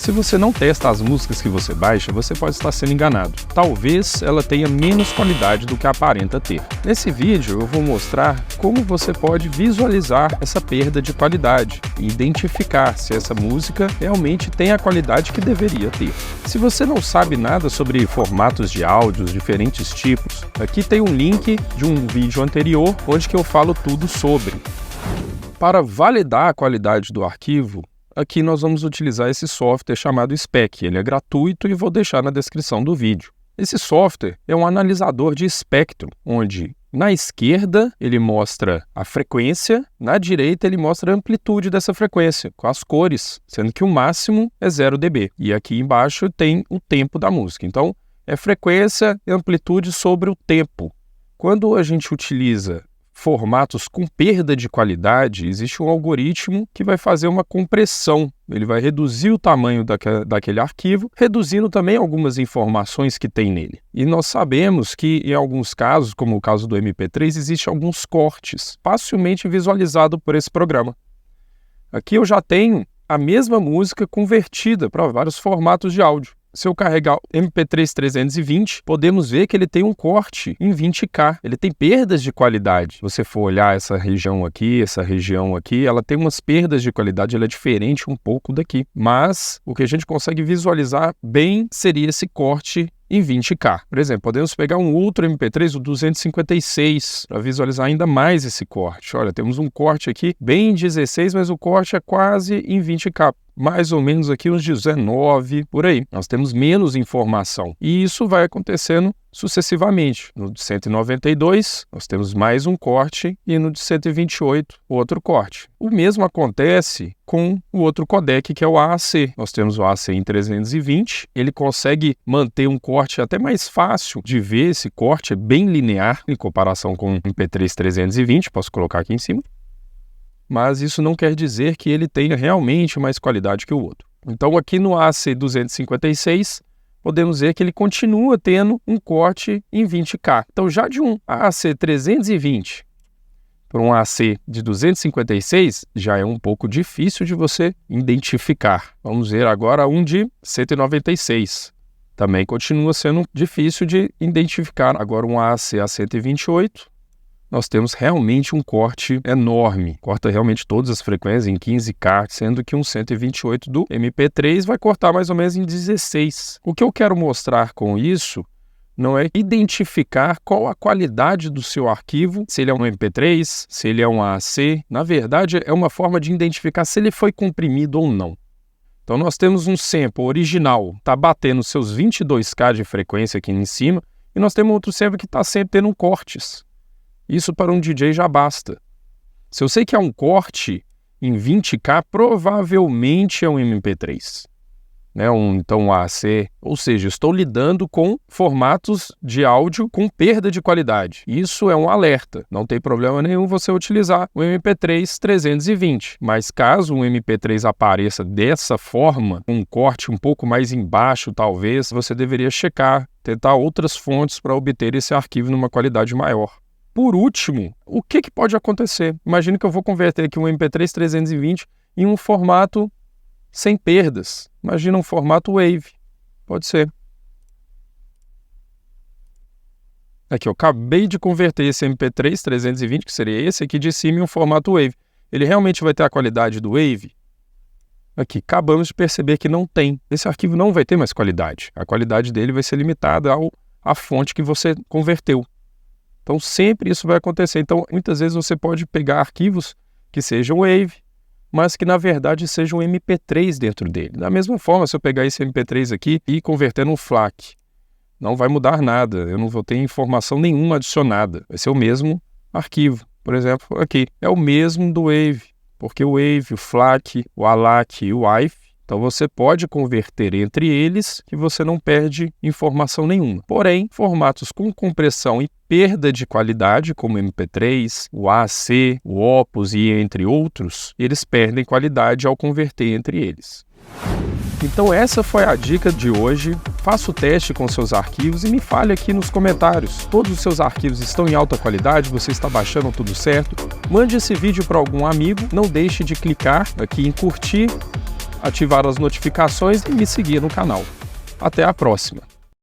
Se você não testa as músicas que você baixa, você pode estar sendo enganado. Talvez ela tenha menos qualidade do que aparenta ter. Nesse vídeo eu vou mostrar como você pode visualizar essa perda de qualidade e identificar se essa música realmente tem a qualidade que deveria ter. Se você não sabe nada sobre formatos de áudios, diferentes tipos, aqui tem um link de um vídeo anterior onde que eu falo tudo sobre. Para validar a qualidade do arquivo, aqui nós vamos utilizar esse software chamado Spec. Ele é gratuito e vou deixar na descrição do vídeo. Esse software é um analisador de espectro, onde na esquerda ele mostra a frequência, na direita ele mostra a amplitude dessa frequência, com as cores, sendo que o máximo é 0 dB. E aqui embaixo tem o tempo da música. Então, é frequência e amplitude sobre o tempo. Quando a gente utiliza formatos com perda de qualidade, existe um algoritmo que vai fazer uma compressão. Ele vai reduzir o tamanho daquele arquivo, reduzindo também algumas informações que tem nele. E nós sabemos que em alguns casos, como o caso do MP3, existem alguns cortes, facilmente visualizados por esse programa. Aqui eu já tenho a mesma música convertida para vários formatos de áudio. Se eu carregar o MP3 320, podemos ver que ele tem um corte em 20K. Ele tem perdas de qualidade. Se você for olhar essa região aqui, ela tem umas perdas de qualidade, ela é diferente um pouco daqui. Mas o que a gente consegue visualizar bem seria esse corte em 20K. Por exemplo, podemos pegar um outro MP3, o 256, para visualizar ainda mais esse corte. Olha, temos um corte aqui bem em 16, mas o corte é quase em 20K. Mais ou menos aqui uns 19, por aí. Nós temos menos informação. E isso vai acontecendo sucessivamente. No de 192, nós temos mais um corte e no de 128, outro corte. O mesmo acontece com o outro codec, que é o AAC. Nós temos o AAC em 320. Ele consegue manter um corte até mais fácil de ver. Esse corte é bem linear em comparação com o MP3 320. Posso colocar aqui em cima. Mas isso não quer dizer que ele tenha realmente mais qualidade que o outro. Então aqui no AAC 256, podemos ver que ele continua tendo um corte em 20K. Então já de um AAC 320 para um AAC de 256, já é um pouco difícil de você identificar. Vamos ver agora um de 196. Também continua sendo difícil de identificar. Agora um AAC a 128. Nós temos realmente um corte enorme. Corta realmente todas as frequências em 15K, sendo que um 128 do MP3 vai cortar mais ou menos em 16. O que eu quero mostrar com isso não é identificar qual a qualidade do seu arquivo, se ele é um MP3, se ele é um AAC. Na verdade, é uma forma de identificar se ele foi comprimido ou não. Então nós temos um sample original, está batendo seus 22K de frequência aqui em cima, e nós temos outro sample que está sempre tendo cortes. Isso para um DJ já basta. Se eu sei que é um corte em 20K, provavelmente é um MP3. Então um AAC, ou seja, estou lidando com formatos de áudio com perda de qualidade. Isso é um alerta. Não tem problema nenhum você utilizar o MP3 320. Mas caso um MP3 apareça dessa forma, um corte um pouco mais embaixo talvez, você deveria checar, tentar outras fontes para obter esse arquivo numa qualidade maior. Por último, o que pode acontecer? Imagine que eu vou converter aqui um MP3 320 em um formato sem perdas. Imagina um formato Wave. Pode ser. Aqui, eu acabei de converter esse MP3 320, que seria esse aqui de cima, em um formato Wave. Ele realmente vai ter a qualidade do Wave? Aqui, acabamos de perceber que não tem. Esse arquivo não vai ter mais qualidade. A qualidade dele vai ser limitada à fonte que você converteu. Então, sempre isso vai acontecer. Então, muitas vezes você pode pegar arquivos que sejam Wave, mas que, na verdade, sejam MP3 dentro dele. Da mesma forma, se eu pegar esse MP3 aqui e converter num FLAC, não vai mudar nada. Eu não vou ter informação nenhuma adicionada. Vai ser o mesmo arquivo. Por exemplo, aqui. É o mesmo do Wave, porque o Wave, o FLAC, o ALAC e o WAV, então você pode converter entre eles que você não perde informação nenhuma. Porém, formatos com compressão e perda de qualidade, como o MP3, o AAC, o Opus e entre outros, eles perdem qualidade ao converter entre eles. Então essa foi a dica de hoje. Faça o teste com seus arquivos e me fale aqui nos comentários. Todos os seus arquivos estão em alta qualidade? Você está baixando tudo certo? Mande esse vídeo para algum amigo. Não deixe de clicar aqui em curtir, ativar as notificações e me seguir no canal. Até a próxima!